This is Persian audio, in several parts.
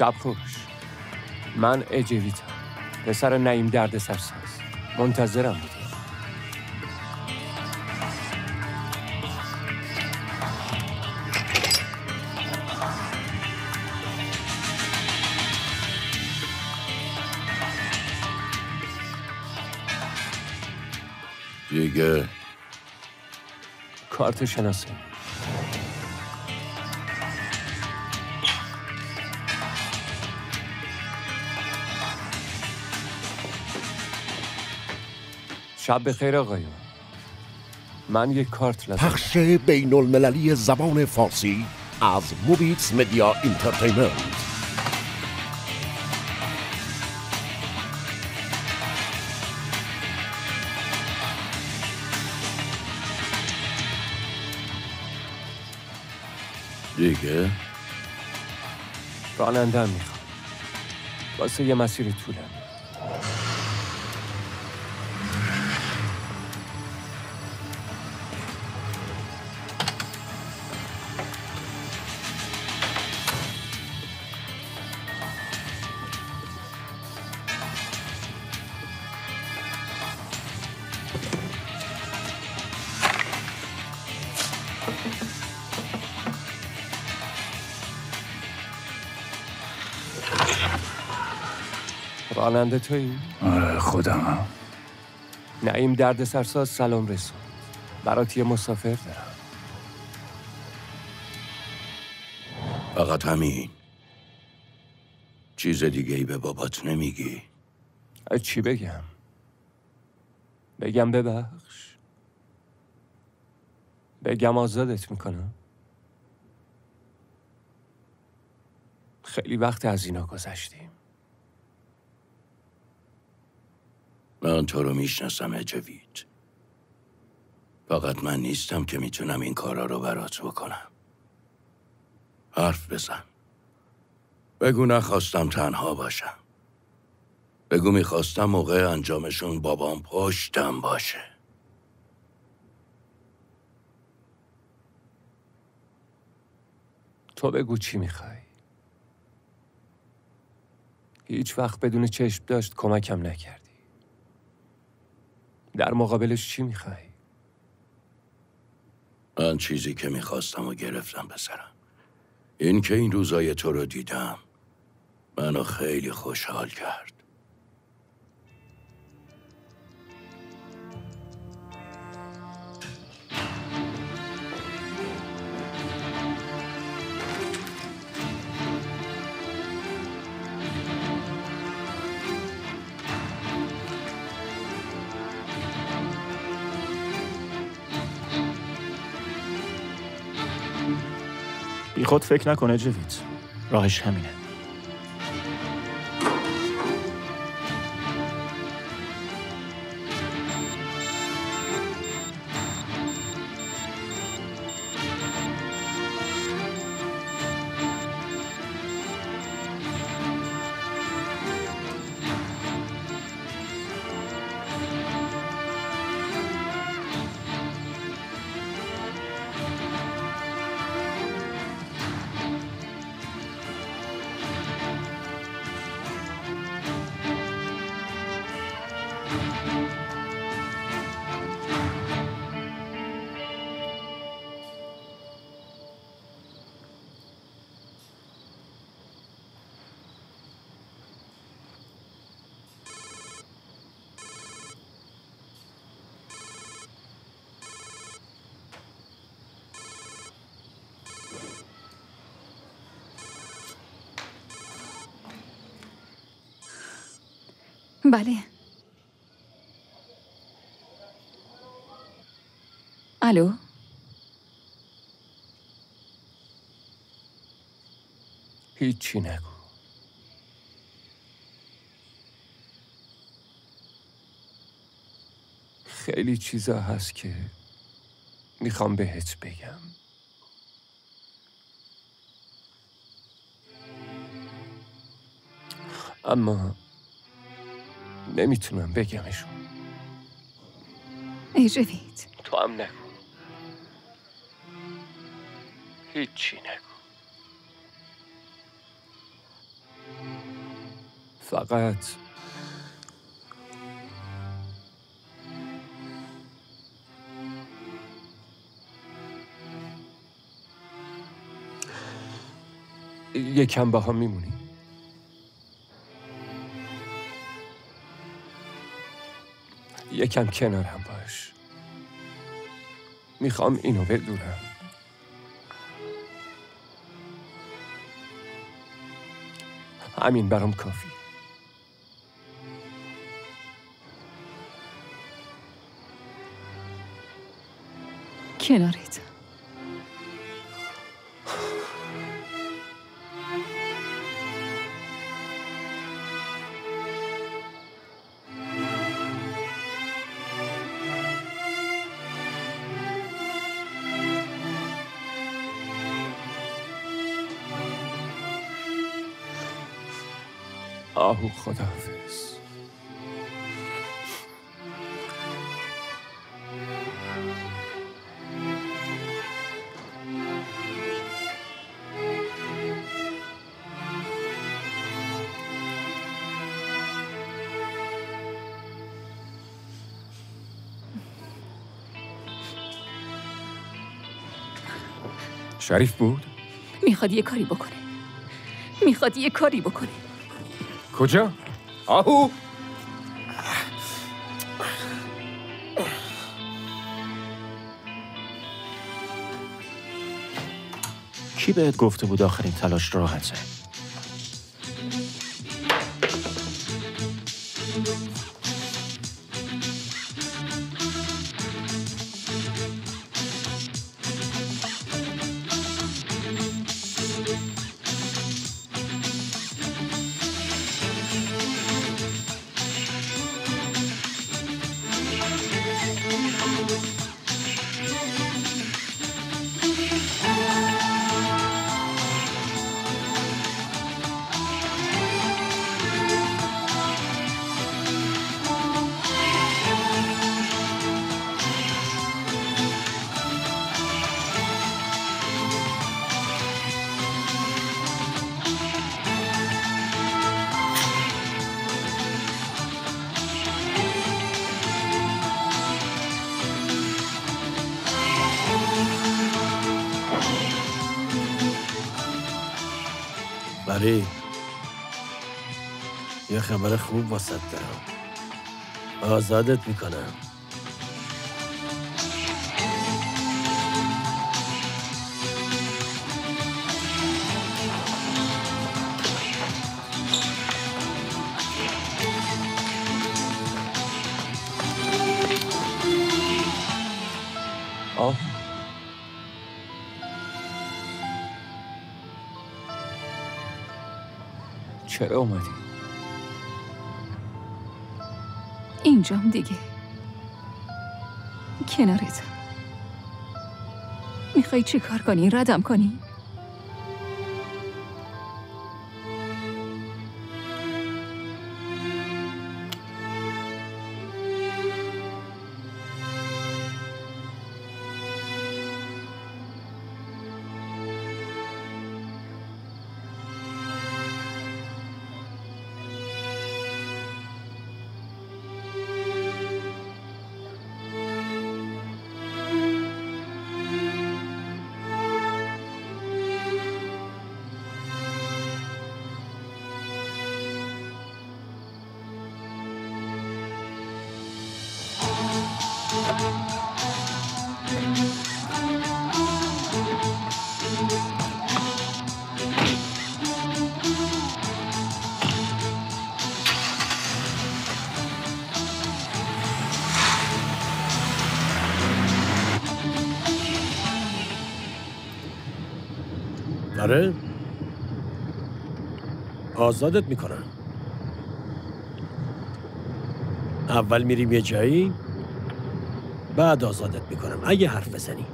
شب خوش. من اجویتم، پسر نعیم دردسرساز. منتظرم بودی. دیگه کارت شناسی. شب بخیر آقایون. من یک کارت لازم. پخش بین المللی زبان فارسی از موبیتس مدیا انترتینمنت. دیگه رانندم میخوام واسه یه مسیر طولانی. راننده تویی؟ آره خودمم. نعیم دردسرساز سلام رسوند. برات یه مسافر دارم. فقط همین؟ چیز دیگه ای به بابات نمیگی؟ چی بگم؟ بگم ببخش؟ بگم آزادت میکنم؟ خیلی وقت از اینا گذشتیم. من تو رو میشناسم اجوید. فقط من نیستم که میتونم این کارا رو برات بکنم. حرف بزن. بگو نخواستم تنها باشم. بگو میخواستم موقع انجامشون بابام پشتم باشه. تو بگو چی میخوای؟ هیچ وقت بدون چشم داشت کمکم نکردی. در مقابلش چی میخوای؟ من چیزی که میخواستم و گرفتم پسرم. این که این روزای تو رو دیدم منو خیلی خوشحال کرد. بی خود فکر نکنه جوید. راهش همینه. بله. الو؟ هیچی نگو. خیلی چیزا هست که میخوام بهت بگم. اما نمیتونم بگمشون. اجوید تو هم نگو. هیچی نگو. فقط یکم با هم میمونی. یکم کنارم باش. میخوام اینو بدونم. همین برام کافی. کنارت. آهو خداحافظ. شریف بود؟ میخواد یه کاری بکنه. کجا؟ آهو! کی بهت گفته بود آخرین تلاش راحته؟ بری یه خبر خوب واسط دارم. آزادت میکنم. آه چرا اومدی؟ اینجام دیگه. کنارت. میخوای چی کار کنی؟ ردم کنی؟ آره آزادت میکنم. اول میریم یه جایی بعد آزادت میکنم اگه حرف بزنی.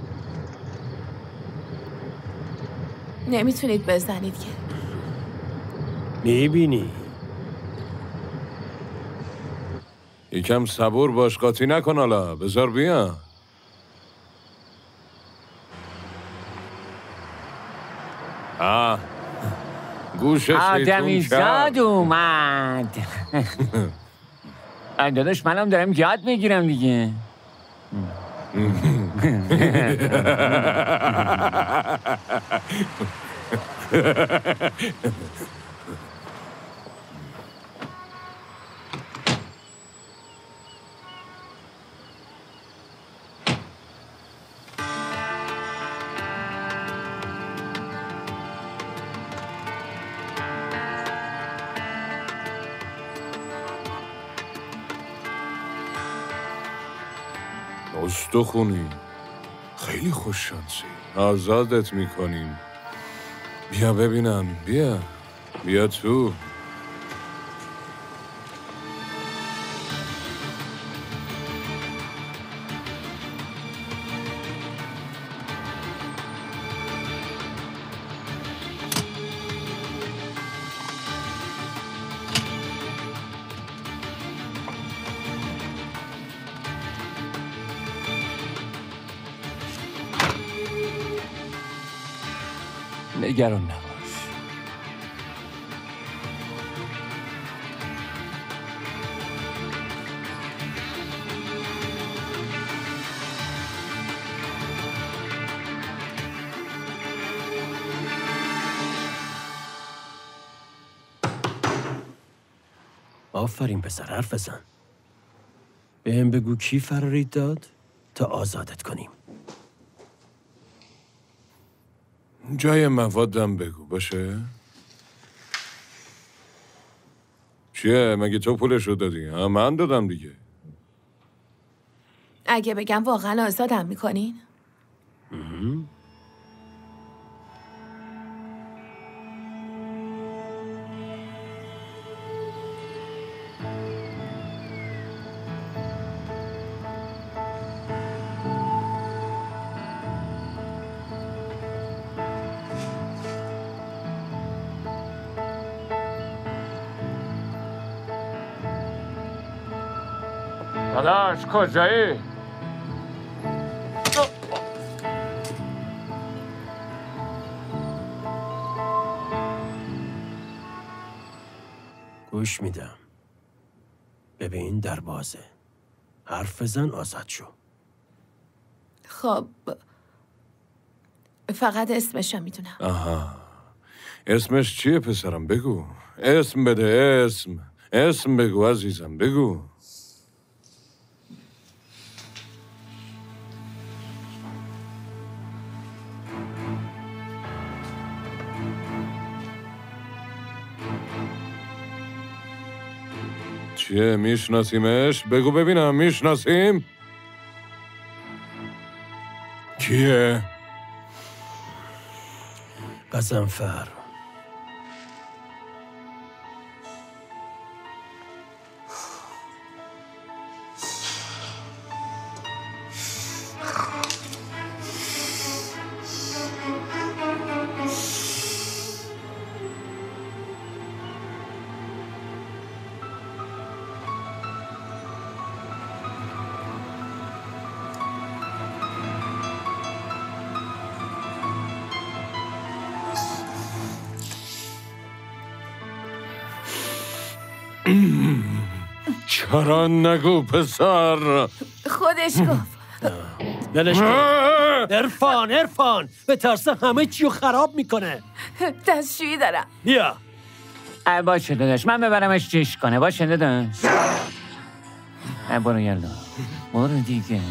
نمیتونید بزنید که. میبینی یکم صبور باش، قاطی نکن، حالا بذار بیا. گوش شیطون آدمیزاد اومد. داداش منم دارم یاد میگیرم دیگه. استخونی خیلی خوششانسی. آزادت میکنیم. بیا ببینم. بیا تو. نگران نباش. آفرین پسر، حرف بزن. بهم بگو کی فرارید داد تا آزادت کنیم. جای موادم بگو باشه؟ چیه؟ مگه تو پولشو دادی؟ من دادم دیگه. اگه بگم واقعا آزادم میکنین؟ داداش کجایی؟ گوش میدم. ببین در بازه. حرف بزن آزاد شو. خب فقط اسمشو میدونم. آها. اسمش چیه پسرم؟ بگو. اسم بده. اسم بگو عزیزم. بگو. چیه؟ میشناسیمش؟ بگو ببینم. میشناسیم؟ کیه؟ قزنفر. چرا نگو پسر؟ خودش گفت. ولش کن. عرفان به ترس همه چیو خراب میکنه. دستشویی دارم. بیا. باشه داداش من ببرمش چش کنه. باشه داداش. برو یالا. برو دیگه.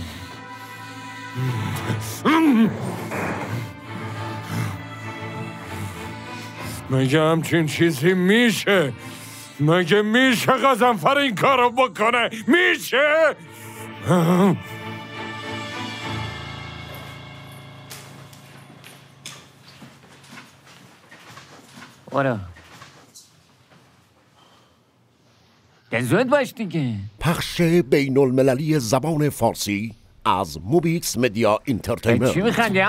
مگه همچین چیزی میشه؟ مگه میشه قزنفر این کارو بکنه؟ میشه؟ برو. زود باش دیگه. پخش بین المللی زبان فارسی از موبیکس مدیا اینترتینمنت. چی میخندی؟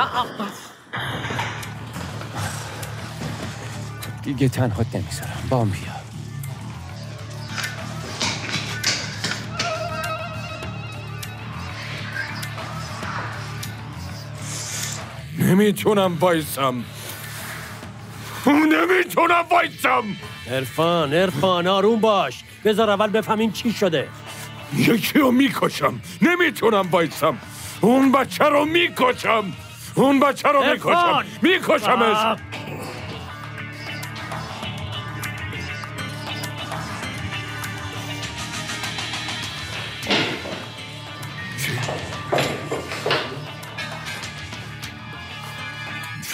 دیگه تنها نمیذارم. بام بیا. نمیتونم بایستم. نمیتونم وایسم. عرفان آروم باش. بذار اول بفهمیم چی شده. یکی رو میکشم. نمیتونم وایسم. اون بچه رو میکشم. میکشمش.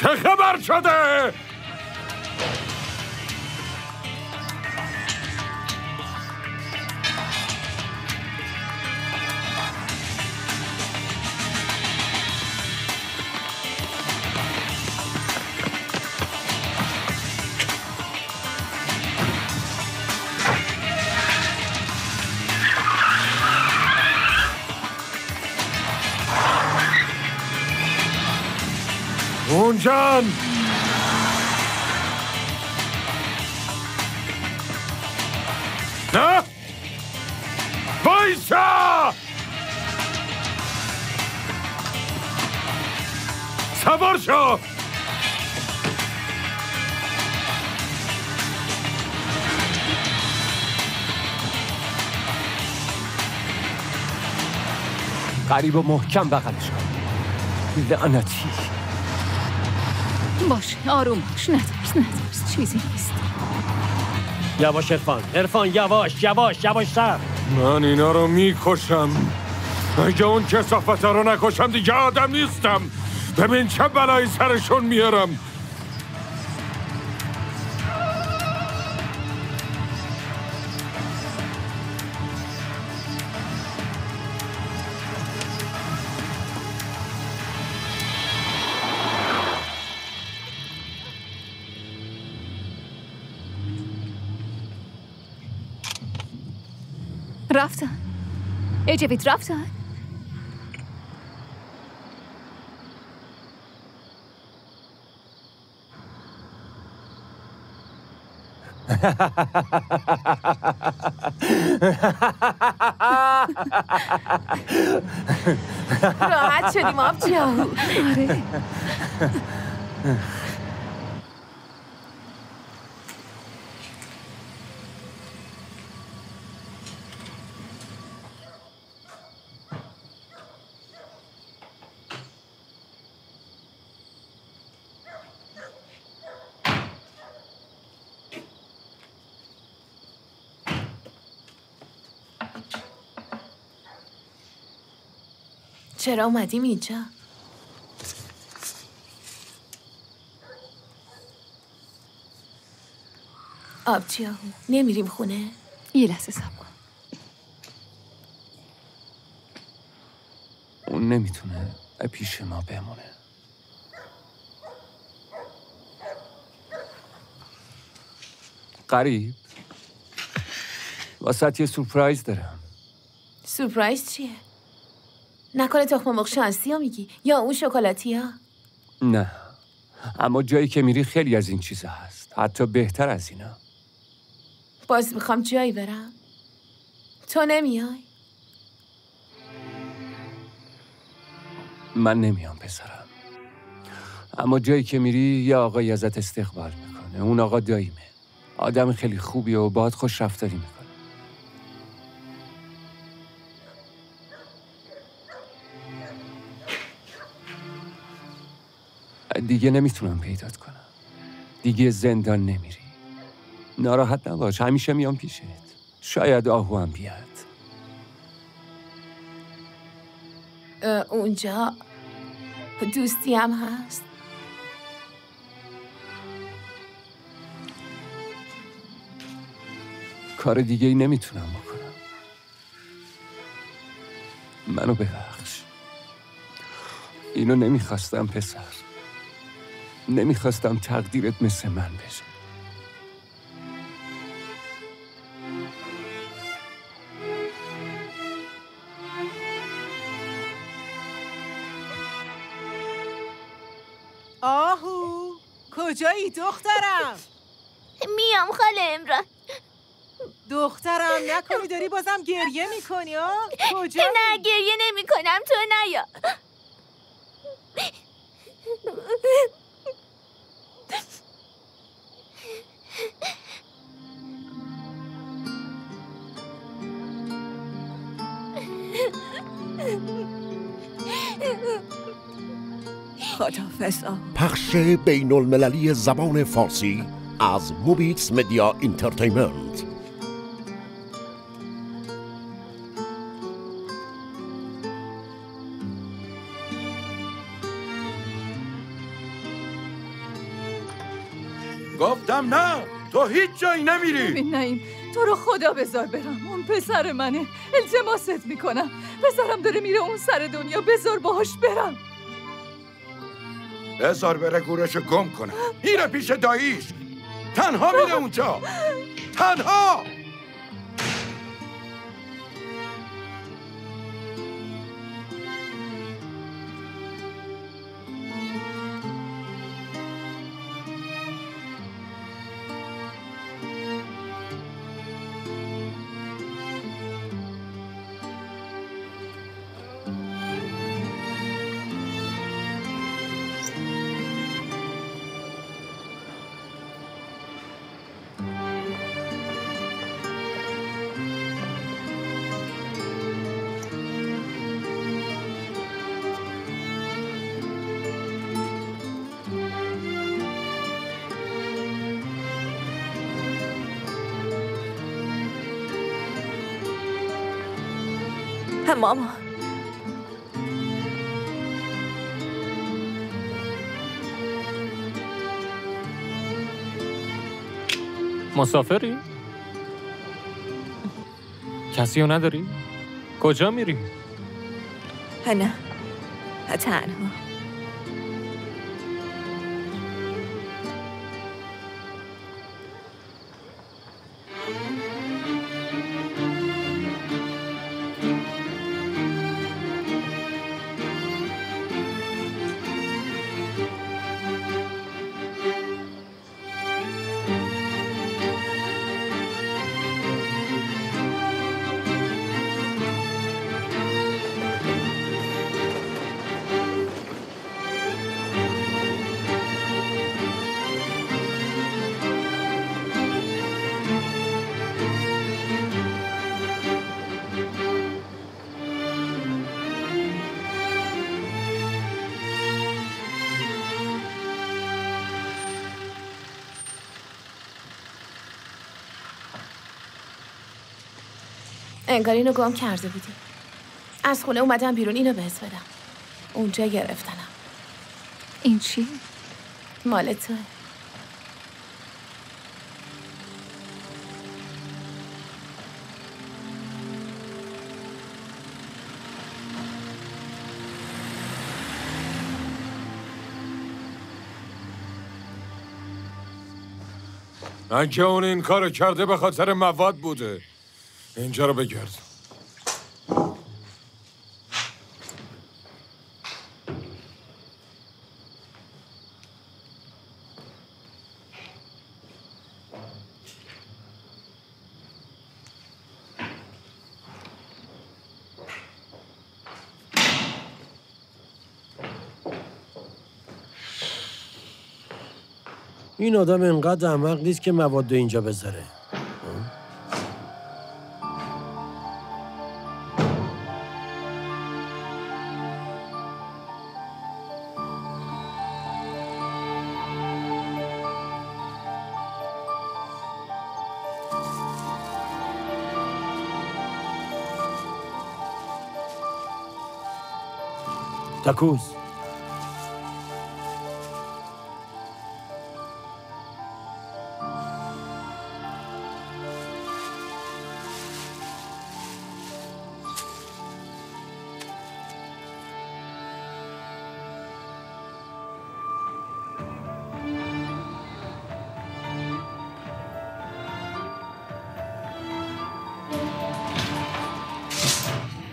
چه خبر شده؟ اونجان نه بایسا سوار شو قریب و محکم بغلش کن. لعنتی. باشه آروم باش. نترس چیزی نیست. یواش عرفان یواشتر. من اینا رو میکشم. اگه اون کثافت رو نکشم دیگه آدم نیستم. ببین چه بلایی سرشون میارم. رفتن. اجوید رفتن. راحت شدیم آبجو. آره. چرا اومدیم اینجا؟ آبجو نمیریم خونه؟ یه لحظه صبر کن. اون نمیتونه پیش ما بمونه. قریب واسه یه سورپرایز دارم. سورپرایز چیه؟ نکنه تخم مرغ شانسی ها میگی یا اون شکلاتی ها؟ نه، اما جایی که میری خیلی از این چیزا هست، حتی بهتر از اینا. باز میخوام جایی برم. تو نمیای؟ من نمیام پسرم، اما جایی که میری یه آقایی ازت استقبال میکنه. اون آقا داییمه، آدم خیلی خوبیه و باهات خوش رفتاری میکنه. دیگه نمیتونم پیدات کنم. دیگه زندان نمیری. ناراحت نباش، همیشه میام پیشت. شاید آهو هم بیاد. اونجا دوستی هم هست؟ کار دیگه ای نمیتونم بکنم. منو ببخش. اینو نمیخواستم پسر. نمیخواستم تقدیرت مثل من بشه. آهو کجایی دخترم؟ میام خاله امران. دخترم نکنی داری بازم گریه میکنی ها؟ کجایی؟ نه گریه نمی کنم، تو نیا. خداحافظ آهو. پخش بین المللی زبان فارسی از موبیتس مدیا اینترتینمنت. گفتم نه، تو هیچ جایی نمیری. ببین نعیم، تو رو خدا بذار برم. اون پسر منه، التماست میکنم. پسرم داره میره اون سر دنیا، بذار باهاش برم. بذار بره گورشو گم کنه. میره پیش داییش. تنها میره اونجا. تنها. ماما مسافری؟ کسی رو نداری؟ کجا میری؟ نه، تنها. انگار اینو گم کرده بودی. از خونه اومدم بیرون، اینو بهت بدم. اونجا گرفتنم. این چی؟ مال توه. اگه اون این کارو کرده به خاطر مواد بوده. اینجا رو بگرد. این آدم انقدر احمق نیست که مواد اینجا بذاره. تاکوز.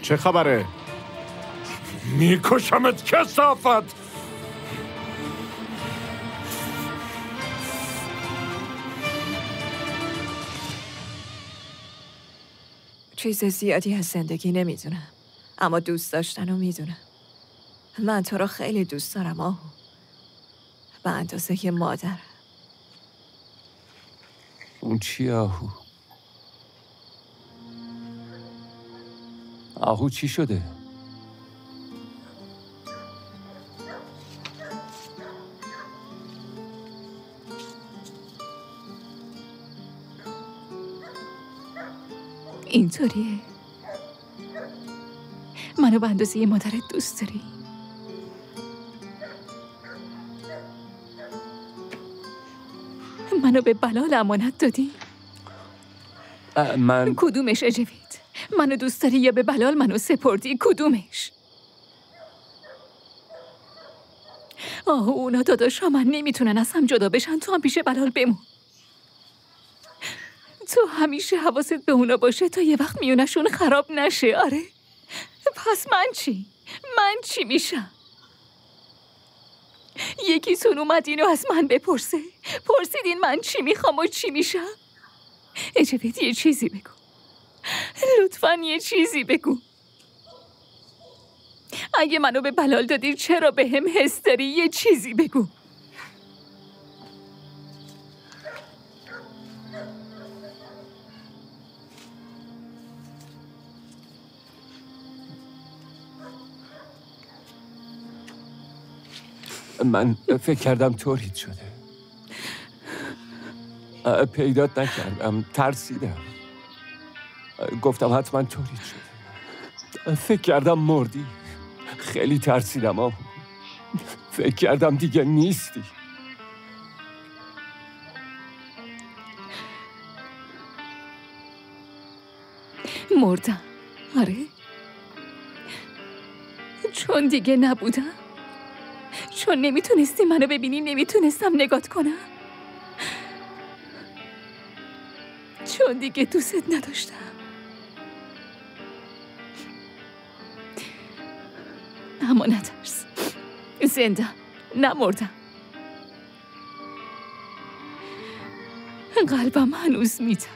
چه خبره؟ میکشمت کثافت. چیز زیادی از زندگی نمیدونم، اما دوست داشتن رو میدونم. من تو رو خیلی دوست دارم آهو، به اندازه مادر. اون چی آهو؟ آهو چی شده؟ اینطوریه؟ منو به اندازه مادرت دوست داری؟ منو به بلال امانت دادی؟ من کدومش اجوید؟ منو دوست داری یا به بلال منو سپردی؟ کدومش؟ اونا داداشا من نمیتونن از هم جدا بشن. تو هم پیش بلال بمون. تو همیشه حواست به اونا باشه تا یه وقت میونشون خراب نشه. آره؟ پس من چی؟ من چی میشم؟ یکیتون اومد اینو از من بپرسه. پرسیدین من چی میخوام و چی میشم؟ اجوید یه چیزی بگو. لطفاً یه چیزی بگو. اگه منو به بلال دادی چرا به هم حس داری؟ یه چیزی بگو. من فکر کردم تولید شده. پیدات نکردم. ترسیدم. گفتم حتما تولید شده. فکر کردم مردی. خیلی ترسیدم. فکر کردم دیگه نیستی. مردم. آره؟ چون دیگه نبودم. چون نمیتونستی منو ببینی. نمیتونستم نگات کنم. چون دیگه دوست نداشتم. اما نترس. زنده نمردم. قلبم هنوز میتبه.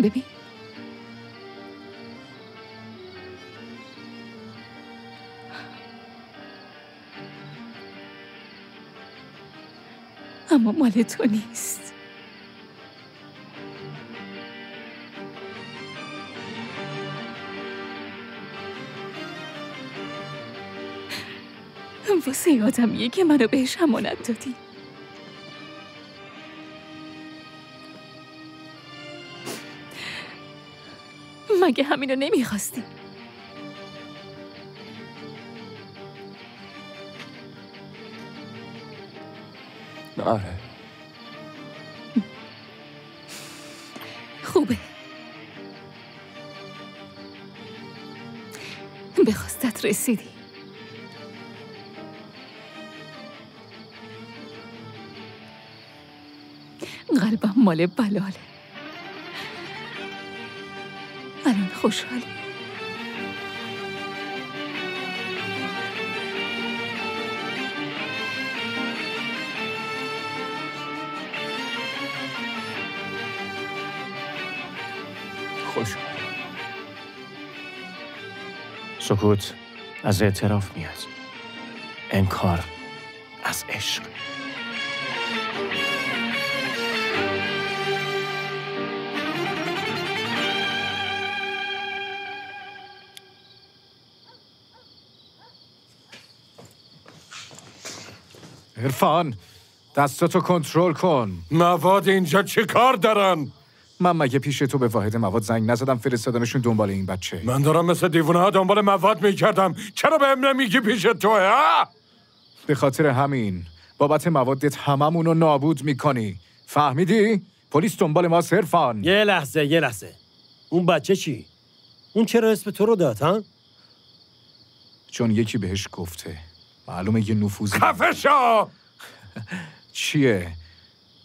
ببین اما مال تو نیست. واسه آدمیه که منو بهش امانت دادی. مگه همینو نمیخواستی؟ آره. خوبه. به خواستت رسیدی. قلبم مال بلاله. الان خوشحالی. خوشحال. سکوت از اعتراف میاد. انکار از عشق. عرفان دستاتو کنترل کن. مواد اینجا چه کار دارن؟ من مگه پیش تو به واحد مواد زنگ نزدم فرستادنشون دنبال این بچه؟ من دارم مثل دیوونه ها دنبال مواد میکردم. چرا بهم نمیگی پیش توه ها؟ به خاطر همین بابت موادت هممونو نابود میکنی. فهمیدی؟ پلیس دنبال ما عرفان. یه لحظه. اون بچه چی؟ اون چرا اسم تو رو داد ها؟ چون یکی بهش گفته. معلومه یه نفوذی. خفه شو! چیه؟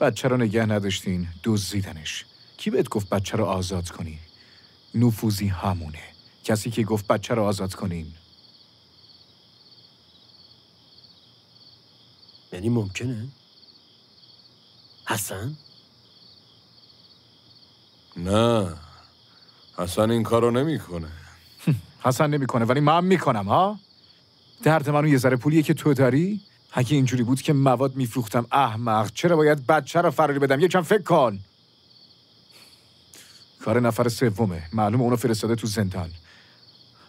بچه رو نگه نداشتین، دزدیدنش. کی بهت گفت بچه رو آزاد کنی؟ نفوذی همونه. کسی که گفت بچه رو آزاد کنین. یعنی ممکنه؟ حسن؟ نه، حسن این کارو نمیکنه. حسن نمیکنه ولی من میکنم ها؟ درد منو یه ذره پولیه که تو داری؟ اگه اینجوری بود که مواد میفروختم احمق، چرا باید بچه رو فراری بدم؟ یکم فکر کن. کار نفر سومه. معلومه اونو فرستاده تو زندان.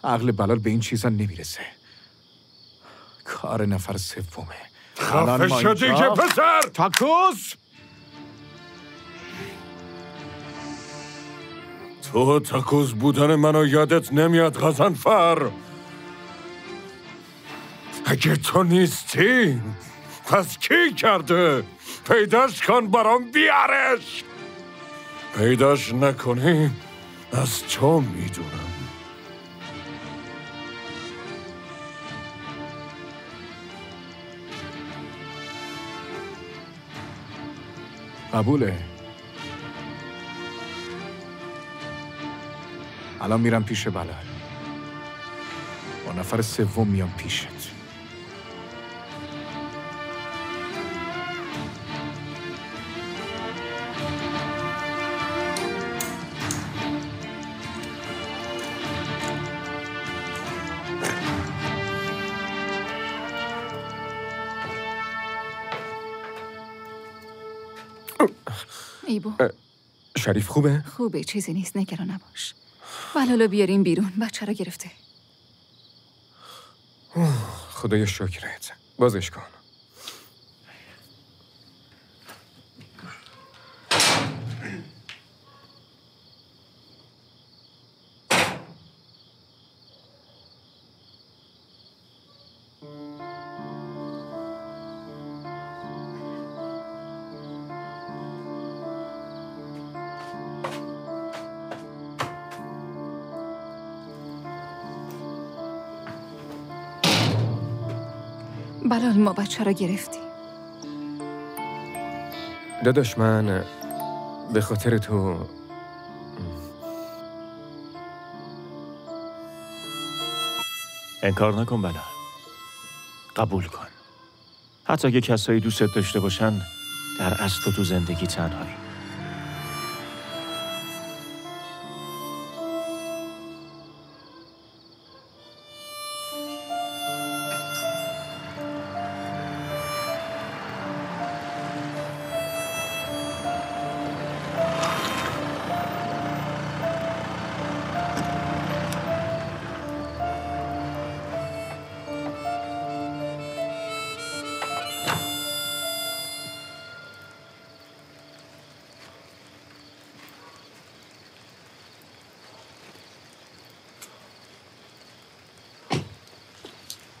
عقل بلال به این چیزا نمیرسه. کار نفر سومه. خفه شو دیگه پسر! تاکوس! تو تکوز بودن منو یادت نمیاد غضنفر؟ اگه تو نیستی پس کی کرده؟ پیداش کن برام بیارش. پیداش نکنی از تو میدونم. قبوله. الان میرم پیش بلال. با نفر سوم میام پیشت. ایبو شریف خوبه؟ خوبه، چیزی نیست، نگران نباش. بلالو بیاریم بیرون، بچه رو گرفته. خدایا شکرت. بازش کن. بلال ما بچه رو گرفتیم. داداش من به خاطر تو انکار نکن بلال. قبول کن. حتی اگه کسایی دوستت داشته باشن، در اصل تو زندگی تنهایی.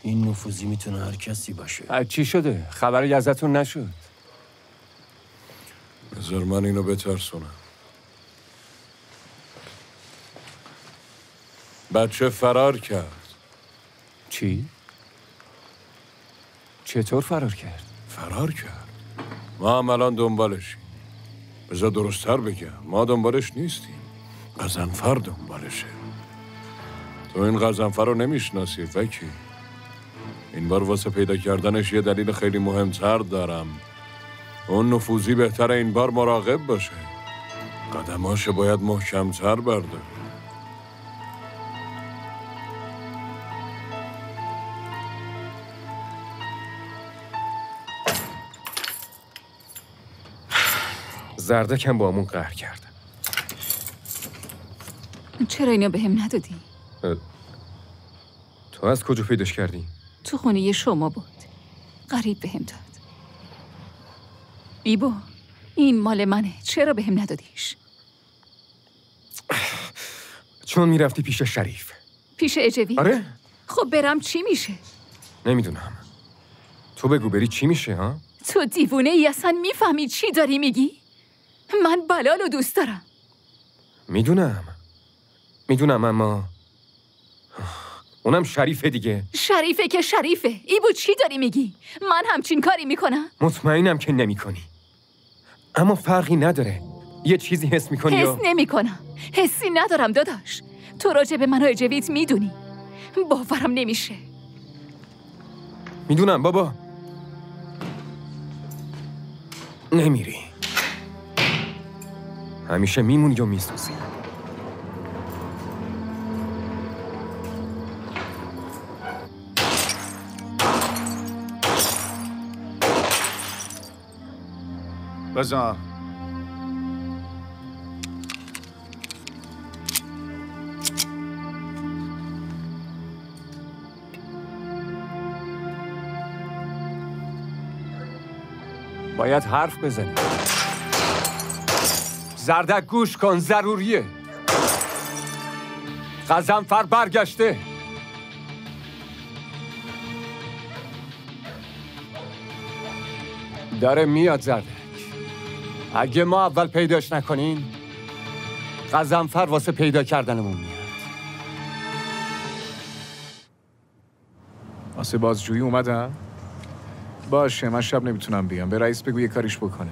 این نفوذی میتونه هر کسی باشه. چی شده؟ خبری ازتون نشد؟ بذار من اینو بترسونم. بچه فرار کرد. چی؟ چطور فرار کرد؟ فرار کرد. ما هم الان دنبالشیم. بذار درست‌تر بگم، ما دنبالش نیستیم. غضنفر دنبالشه. تو این غضنفر رو نمیشناسی وکی. این بار واسه پیدا کردنش یه دلیل خیلی مهمتر دارم. اون نفوذی بهتره این بار مراقب باشه. قدماشو باید محکمتر برداره. زردکم با همون قهر کرد. چرا اینو بهم ندادی؟ تو از کجا پیداش کردی؟ تو خونه شما بود. غریب بهم داد. ایبو، این مال منه. چرا بهم ندادیش؟ چون میرفتی پیش شریف. پیش اجوی؟ آره؟ خب برم چی میشه؟ نمیدونم. تو بگو بری چی میشه ها؟ تو دیوونه ای، اصلا میفهمی چی داری میگی؟ من بلالو دوست دارم. میدونم اما اونم شریفه دیگه. شریفه که شریفه. ایبو چی داری میگی؟ من همچین کاری میکنم؟ مطمئنم که نمیکنی. اما فرقی نداره. یه چیزی حس میکنی حس نمیکنم. حسی ندارم داداش. تو راجع به من و اجویت میدونی. باورم نمیشه. میدونم بابا. نمیری. همیشه میمونی و میسوزی. بزن. باید حرف بزنی. زردک گوش کن، ضروریه. غضنفر برگشته. داره میاد زردک. اگه ما اول پیداش نکنیم غضنفر واسه پیدا کردنمون میاد. واسه بازجویی اومدم؟ باشه، من شب نمیتونم بیام. به رئیس بگو یه کاریش بکنه.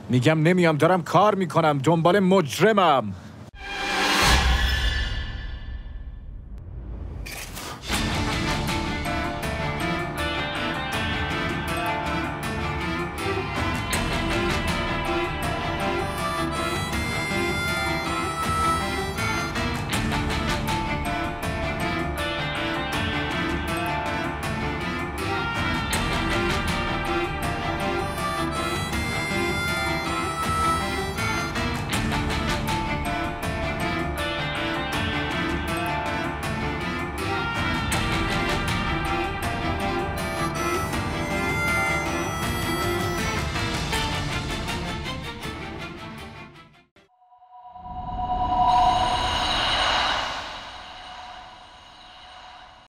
میگم نمیام، دارم کار میکنم، دنبال مجرمم.